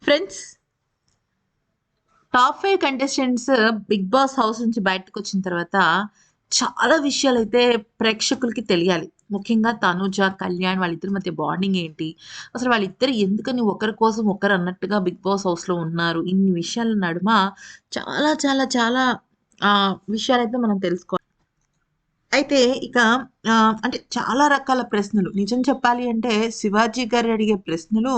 Friends, top 5 contestants 'big boss' house నుంచి బయటకొచ్చిన తర్వాత చాలా విషయాలైతే ప్రేక్షకులకి తెలియాలి. ముఖ్యంగా తనుజ, కళ్యాణ్ వాళ్ళిద్దరి మధ్య బాండింగ్ ఏంటి? అసలు వాళ్ళిద్దరు ఎందుకని ఒకరి కోసం ఒకరు అన్నట్టుగా 'బిగ్ బాస్' హౌస్‌లో ఉన్నారు? ఇన్ని విషయాల నడుమ చాలా చాలా చాలా విషయాలైతే మనం తెలుసుకోవాలి. అయితే ఇక అంటే చాలా రకాల ప్రశ్నలు. నిజం చెప్పాలి అంటే శివాజీ గారు అడిగే ప్రశ్నలు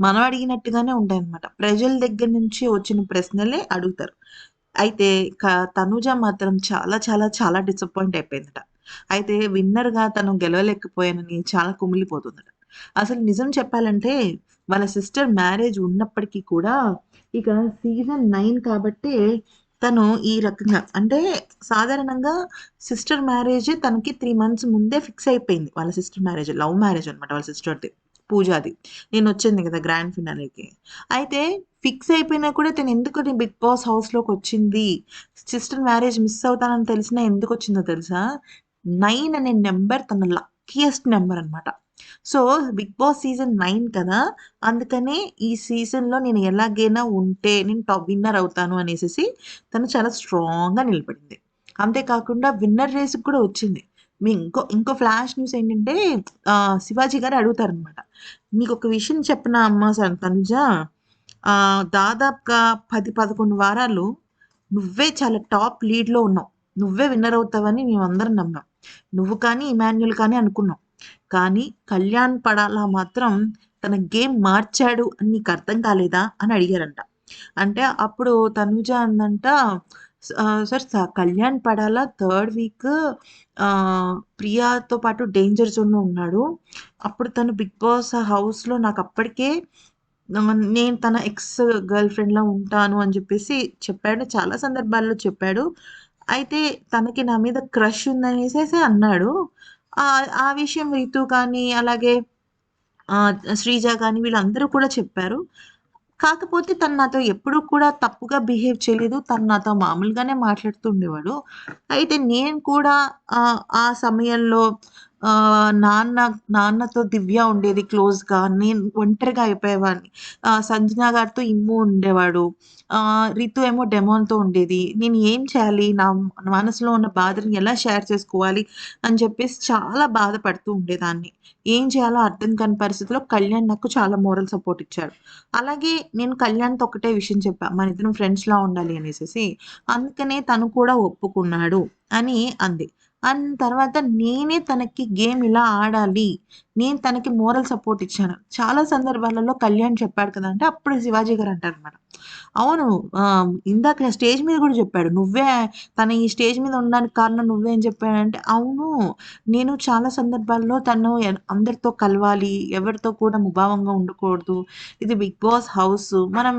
మనం అడిగినట్టుగానే ఉంటాయన్నమాట. ప్రజల దగ్గర నుంచి వచ్చిన ప్రశ్నలే అడుగుతారు. అయితే తనూజ మాత్రం చాలా చాలా చాలా డిసప్పాయింట్ అయిపోయిందట. అయితే విన్నర్‌గా తను గెలవలేకపోయానని చాలా కుమిలిపోతుందట. అసలు నిజం చెప్పాలంటే వాళ్ళ సిస్టర్ మ్యారేజ్ ఉన్నప్పటికీ కూడా ఇక సీజన్ 9 కాబట్టే తను ఈ రకంగా అంటే సాధారణంగా సిస్టర్ మ్యారేజ్ తనకి 3 మంత్స్ ముందే ఫిక్స్ అయిపోయింది. వాళ్ళ సిస్టర్ మ్యారేజ్. లవ్ మ్యారేజ్ అనమాట వాళ్ళ సిస్టర్‌ది. పూజాది. నేనొచ్చింది గదా! గ్రాండ్ ఫినాలేకి. అయితే ఫిక్స్ అయిపోయినా కూడా తను ఎందుకని 'బిగ్ బాస్' హౌస్‌లోకొచ్చింది. సిస్టర్ మ్యారేజ్ మిస్ అవుతానని తెలిసినా ఎందుకొచ్చిందో తెలుసా? 9 అనే నంబర్ తన లక్కీయెస్ట్ నంబర్ అనమాట. సో, 'బిగ్ బాస్' సీజన్ 9 కదా! అందుకనే ఈ సీజన్‌లో నేను ఎలాగైనా ఉంటే నేను టాప్ విన్నర్ అవుతాను అనేసేసి తను చాలా స్ట్రాంగ్‌గా నిలబడింది. అంతే కాకుండా విన్నర్ రేస్‌కి కూడా వచ్చింది. ఇంకో ఇంకో ఫ్లాష్ న్యూస్ ఏంటంటే శివాజీ గారు అడుగుతారనమాట. "నీకొక విషయం చెప్పనా అమ్మా తనుజ దాదాపుగా 10, 11 వారాలు నువ్వే చాలా టాప్ లీడ్‌లో ఉన్నావు. నువ్వే విన్నర్ అవుతావని మేమందరం నమ్మాం. నువ్వు కానీ, ఇమాన్యుల్ కానీ అనుకున్నాం. కానీ కళ్యాణ్ పడాలా మాత్రం తన గేమ్ మార్చాడు అని నీకు అర్థం కాలేదా?" అని అడిగారంట. అంటే అప్పుడు తనూజ అందంట సార్ కళ్యాణ్ పడాలా థర్డ్ వీక్ ప్రియాతో పాటు డేంజర్ జోన్‌లో ఉన్నాడు. అప్పుడు తను 'బిగ్ బాస్' హౌస్‌లో నాకప్పటికే నేను తన ఎక్స్ గర్ల్ ఫ్రెండ్‌లా ఉంటాను అని జెప్పేసి చెప్పాడు. చాలా సందర్భాల్లో చెప్పాడు. అయితే తనకి నా మీద క్రష్ ఉందనేసేసి అన్నాడు. ఆ విషయం రితు కానీ, అలాగే శ్రీజ గాని వీళ్ళందరూ కూడా చెప్పారు. కాకపోతే తను నాతో ఎప్పుడు కూడా తప్పుగా బిహేవ్ చేయలేదు. తను నాతో మామూలుగానే మాట్లాడుతూ ఉండేవాడు. అయితే నేను కూడా ఆ సమయంలో నాన్నతో దివ్య ఉండేది క్లోజ్‌గా. నేను ఒంటరిగా అయిపోయేవాడిని. సంజన గారితో ఇమ్ము ఉండేవాడు. రితు ఏమో డెమోన్‌తో ఉండేది. నేను ఏం చేయాలి? నా మనసులో ఉన్న బాధని ఎలా షేర్ చేసుకోవాలి? అని చెప్పేసి చాలా బాధపడుతూ ఉండేదాన్ని. ఏం చేయాలో అర్థం కాని పరిస్థితిలో కళ్యాణ్ నాకు చాలా మోరల్ సపోర్ట్ ఇచ్చాడు. అలాగే నేను కళ్యాణ్‌తో ఒకటే విషయం చెప్పా. మనిద్దరం ఫ్రెండ్స్‌లా ఉండాలి అనేసేసి. అందుకనే తను కూడా ఒప్పుకున్నాడు అని అంది. తర్వాత నేనే తనకి గేమ్ ఇలా ఆడాలి. నేను తనకి మోరల్ సపోర్ట్ ఇచ్చాను. చాలా సందర్భాలలో కళ్యాణ్ చెప్పాడు కదా! అంటే అప్పుడు శివాజీ గారు అంటారనమాట. అవును. ఇందాక స్టేజ్ మీద గూడా జెప్పాడు. తను ఈ స్టేజ్ మీద ఉండడానికి కారణం నువ్వే అని చెప్పాడంటే, అవును. నేను చాలా సందర్భాల్లో తను అందరితో కలవాలి. ఎవరితో కూడా ముభావంగా ఉండకూడదు. ఇది 'బిగ్ బాస్' హౌస్. మనం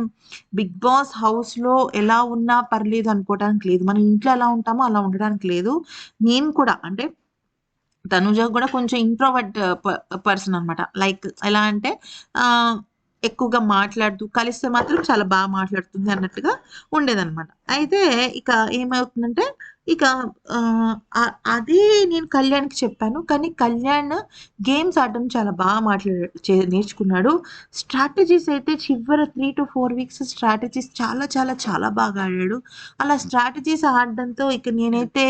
'బిగ్ బాస్' హౌస్‌లో ఎలా ఉన్నా పర్లేదు అనుకోవటానికి లేదు. మనం ఇంట్లో ఎలా ఉంటామో అలా ఉండడానికి లేదు. నేను కూడా అంటే తనుజ గూడా కొంచెం ఇంట్రోవర్ట్ పర్సన్ అనమాట. లైక్ ఎలా అంటే ఆహ్, ఎక్కువగా మాట్లాడుతూ కలిస్తే మాత్రం చాలా మాట్లాడుతుంది అన్నట్టుగా ఉండేదనమాట. అయితే ఇక ఏమవుతుందంటే ఇక ఆహ్, అదే నేను కళ్యాణ్‌కి చెప్పాను. కానీ కళ్యాణ్ గేమ్స్ ఆడడం చాలా నేర్చుకున్నాడు. స్ట్రాటజీస్ అయితే చివరి 3-4 వీక్స్ స్ట్రాటజీస్ చాలా చాలా చాలా బాగా ఆడాడు. అలా స్ట్రాటజీస్ ఆడడంతో ఇక నేనైతే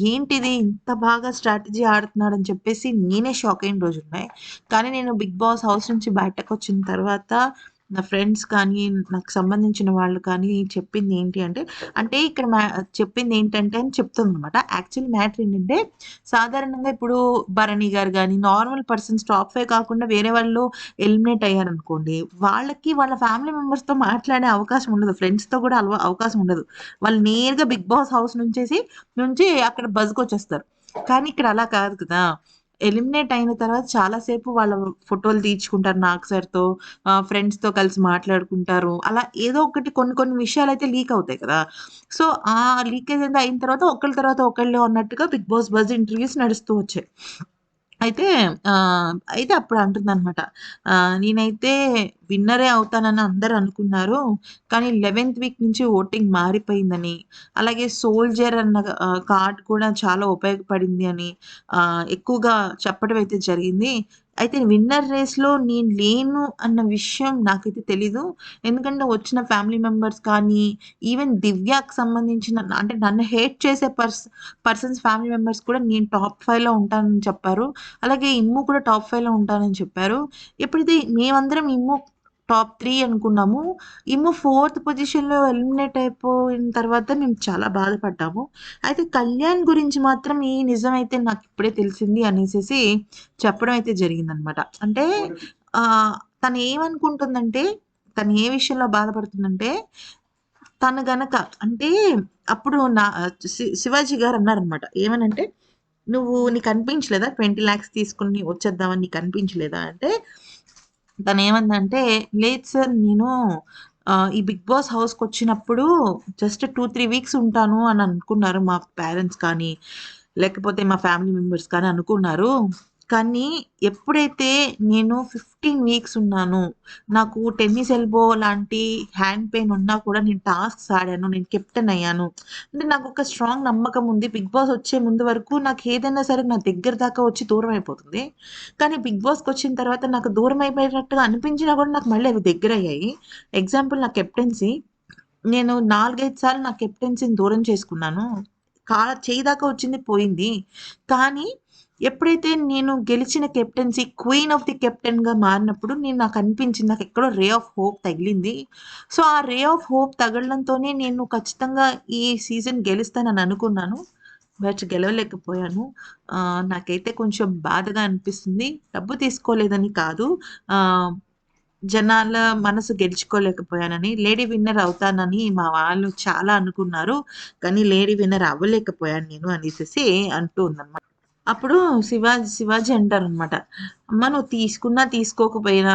ఏంటిది ఇంత బాగా స్ట్రాటజీ ఆడుతున్నాడని చెప్పేసి నేనే షాక్ అయిన రోజులున్నాయి. కానీ నేను 'బిగ్ బాస్' హౌస్ నుంచి బయటకొచ్చిన తర్వాత నా ఫ్రెండ్స్ కానీ, నాకు సంబంధించిన వాళ్ళు కానీ చెప్పింది ఏంటి అంటే, అంటే ఇక్కడ చెప్పిందేంటంటే అని చెప్తుందనమాట. యాక్చువల్ మ్యాటర్ ఏంటంటే, సాధారణంగా ఇప్పుడు భరణి గారు గాని, నార్మల్ పర్సన్స్ టాప్ 5 కాకుండా వేరే వాళ్ళు ఎలిమినేట్ అయ్యారనుకోండి, వాళ్ళకి వాళ్ళ ఫ్యామిలీ మెంబర్స్‌తో మాట్లాడే అవకాశం ఉండదు. ఫ్రెండ్స్‌తో కూడా అవకాశం ఉండదు. వాళ్ళు నేరుగా 'బిగ్ బాస్' హౌస్ నుంచి అక్కడ బజ్‌కొచ్చేస్తారు. కానీ ఇక్కడ అలా కాదు కదా! ఎలిమినేట్ అయిన తర్వాత చాలా సేపు వాళ్ళ ఫోటోలు తీయించుకుంటారు 'నాగ్ సార్‌తో'. ఫ్రెండ్స్‌తో కలిసి మాట్లాడుకుంటారు. అలా ఏదో ఒకటి కొన్ని కొన్ని విషయాలైతే లీక్ అవుతాయి కదా! సో, ఆ లీకేజ్ అంతా అయిన తర్వాత ఒకళ్ళ తర్వాత ఒకళ్ళు అన్నట్టుగా 'బిగ్ బాస్' బజ్ ఇంటర్వ్యూస్ నడుస్తూ వచ్చాయి. అయితే అప్పుడు అంటుందనమాట. నేనైతే విన్నరే అవుతానని అందరూ అనుకున్నారు. కానీ 11థ్ వీక్ నుంచి ఓటింగ్ మారిపోయిందని, అలాగే సోల్జర్ అన్న కార్డ్ కూడా చాలా ఉపయోగపడింది అని ఎక్కువగా చెప్పడం అయితే జరిగింది. అయితే విన్నర్ రేస్‌లో నేను లేను అన్న విషయం నాకైతే తెలీదు. ఎందుకంటే వచ్చిన ఫ్యామిలీ మెంబర్స్ కానీ, ఈవెన్ దివ్యకి సంబంధించిన అంటే నన్ను హేట్ చేసే పర్సన్స్ ఫ్యామిలీ మెంబర్స్ కూడా నేను టాప్ 5లో ఉంటానని చెప్పారు. అలాగే ఇమ్ము కూడా టాప్ 5లో ఉంటానని చెప్పారు. ఎప్పుడైతే మేమందరం ఇమ్ము టాప్ 3 అనుకున్నాము. ఇమ్ము 4థ్ పొజిషన్‌లో ఎలిమినేట్ అయిపోయిన తర్వాత మేము చాలా బాధపడ్డాము. అయితే కళ్యాణ్ గురించి మాత్రం ఈ నిజమైతే నాకిప్పుడే తెలిసింది అనేసేసి చెప్పడం అయితే జరిగిందనమాట. అంటే ఆహ్, తనేమనుకుంటుందంటే, తను ఏ విషయంలో బాధపడుతుందంటే, తను గనక అంటే అప్పుడు శివాజీ గారన్నారనమాట. ఏమనంటే, "నువ్వు నీకనిపించలేదా 20,00,000 తీసుకొని వచ్చేద్దామని నీకనిపించలేదా?" అంటే తనేమందంటే, "లేదు సార్ నేను ఈ 'బిగ్ బాస్' హౌస్‌కొచ్చినప్పుడు జస్ట్ 2, 3 వీక్స్ ఉంటాను" అని అనుకున్నారు మా పేరెంట్స్ కానీ, లేకపోతే మా ఫ్యామిలీ మెంబర్స్ కానీ అనుకున్నారు. కానీ ఎప్పుడైతే నేను 15 వీక్స్ ఉన్నానో, నాకు టెన్నిస్ ఎల్బో లాంటి హ్యాండ్ పెయిన్ ఉన్నా కూడా నేను టాస్క్స్ ఆడాను. నేను కెప్టెన్ అయ్యాను. అంటే నాకొక స్ట్రాంగ్ నమ్మకం ఉంది. 'బిగ్ బాస్' వచ్చే ముందు వరకు నాకేదైనా సరే నా దగ్గర దాకా వచ్చి దూరం అయిపోతుంది. కానీ 'బిగ్ బాస్'కొచ్చిన తర్వాత నాకు దూరం అయిపోయినట్టుగా అనిపించినా కూడా నాకు మళ్ళీ అవి దగ్గరయ్యాయి. ఎగ్జాంపుల్ నా కెప్టెన్సీ. నేను 4, 5 సార్లు నా కెప్టెన్సీని దూరం చేసుకున్నాను. చెయ్యి దాకా వచ్చింది పోయింది. కానీ ఎప్పుడైతే నేను గెలిచిన కెప్టెన్సీ క్వీన్ ఆఫ్ ది కెప్టెన్‌గా మారినప్పుడు నాకనిపించింది. నాకెక్కడో రే ఆఫ్ హోప్ తగిలింది. సో, ఆ రే ఆఫ్ హోప్ తగలడంతోనే నేను ఖచ్చితంగా ఈ సీజన్ గెలుస్తానని అనుకున్నాను. బట్ గెలవలేకపోయాను. నాకైతే కొంచెం బాధగా అనిపిస్తుంది. డబ్బు తీసుకోలేదని కాదు. ఆహ్, జనాల మనసు గెలుచుకోలేకపోయానని. లేడీ విన్నర్ అవుతానని మా వాళ్ళు చాలా అనుకున్నారు. కానీ లేడీ విన్నర్ అవ్వలేకపోయాను నేను అనేసేసి అంటూ ఉందనమాట. అప్పుడు శివాజీ అంటారనమాట. "అమ్మ నువ్వు తీసుకున్నా, తీసుకోకపోయినా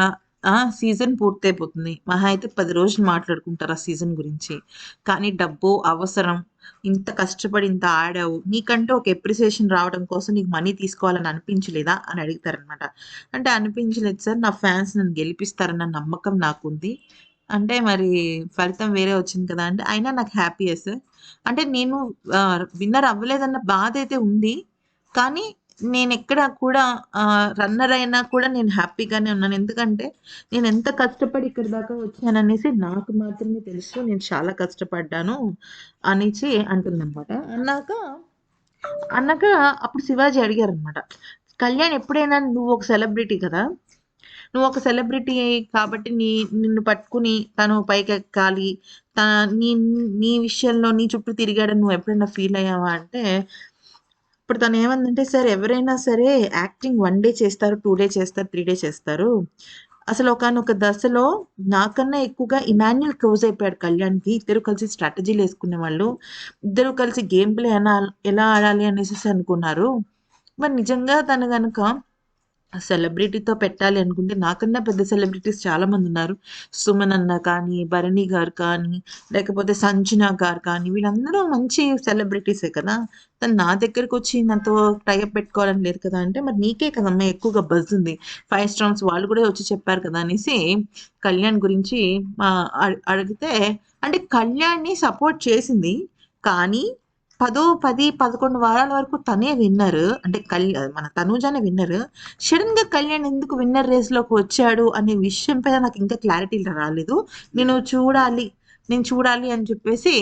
సీజన్ పూర్తయిపోతుంది. మహా అయితే 10 రోజులు మాట్లాడుకుంటారు ఆ సీజన్ గురించి. కానీ డబ్బు అవసరం. ఇంత కష్టపడి ఇంత ఆడావు. నీకంటూ ఒక అప్రిసియేషన్ రావడం కోసం నీకు మనీ తీసుకోవాలని అనిపించలేదా?" అని అడుగుతారనమాట. అంటే "అనిపించలేదు సార్. నా ఫ్యాన్స్ నన్ను గెలిపిస్తారన్న నమ్మకం నాకుంది. అంటే మరి ఫలితం వేరే వచ్చింది కదా!" అంటే అయినా నాకు హ్యాపీయే సార్. అంటే నేను విన్నర్ అవ్వలేదన్న బాధైతే ఉంది. కానీ నేనెక్కడ కూడా రన్నర్ అయినా కూడా నేను హ్యాపీగానే ఉన్నాను. ఎందుకంటే నేనెంత కష్టపడి ఇక్కడి దాకా వచ్చాననేసి నాకు మాత్రమే తెలుసు. నేను చాలా కష్టపడ్డాను అనేసి అంటుందనమాట. అన్నాక అప్పుడు శివాజీ అడిగారనమాట. కళ్యాణ్ ఎప్పుడైనా నువ్వొక సెలబ్రిటీ కదా! నువ్వొక సెలబ్రిటీ కాబట్టి నిన్ను పట్టుకొని తను పైకెక్కాలి. త నీ నీ విషయంలో నీ చుట్టూ తిరిగాడని నువ్వెప్పుడైనా ఫీల్ అయ్యావా? అంటే ఇప్పుడు తనేమందంటే, "సార్ ఎవరైనా సరే యాక్టింగ్ 1 డే చేస్తారు, 2 డే చేస్తారు, 3 డే చేస్తారు. అసలు ఒకానొక దశలో నాకన్నా ఎక్కువగా ఇమాన్యుల్ క్లోజ్ అయిపోయాడు కళ్యాణ్‌కి. ఇద్దరు కలిసి స్ట్రాటజీలేసుకునేవాళ్ళు. ఇద్దరు కలిసి గేమ్ ప్లే ఎలా ఆడాలి అనేసేసి అనుకున్నారు. మరి నిజంగా తను గనక సెలబ్రిటీతో పెట్టాలి అనుకుంటే నాకన్నా పెద్ద సెలబ్రిటీస్ చాలా మందున్నారు. 'సుమన్' అన్న కానీ, 'భరణి' గారు కానీ, లేకపోతే 'సంజన' గారు కానీ వీళ్ళందరూ మంచి సెలబ్రిటీసే కదా! తను నా దగ్గరకొచ్చి నాతో టై అప్ పెట్టుకోవాలని లేదు కదా! అంటే మరి నీకే కదమ్మా ఎక్కువగా బజ్ ఉంది. 5 స్టార్స్ వాళ్ళు కూడా వచ్చి చెప్పారు కదా! అనేసి కళ్యాణ్ గురించి అడిగితే అంటే కళ్యాణ్‌ని సపోర్ట్ చేసింది. కానీ 10, 11 వారాల వరకు తనే విన్నరు. అంటే మన తనూజనే విన్నరు. సడెన్‌గా కళ్యాణ్ ఎందుకు విన్నర్ రేస్‌లోకి వచ్చాడు అనే విషయం పైన నాకింకా క్లారిటీ రాలేదు. నేను చూడాలి, నేను చూడాలి అని చెప్పేసి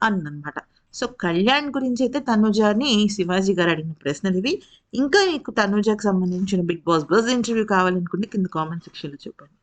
అందనమాట. సో, కళ్యాణ్ గురించైతే తనుజని శివాజీ గారు అడిగిన ప్రశ్నలివి. ఇంకా మీకు తనూజకి సంబంధించిన 'బిగ్ బాస్' బజ్ ఇంటర్వ్యూ కావాలనుకుంటే కింద కామెంట్ సెక్షన్‌లో చెప్పండి.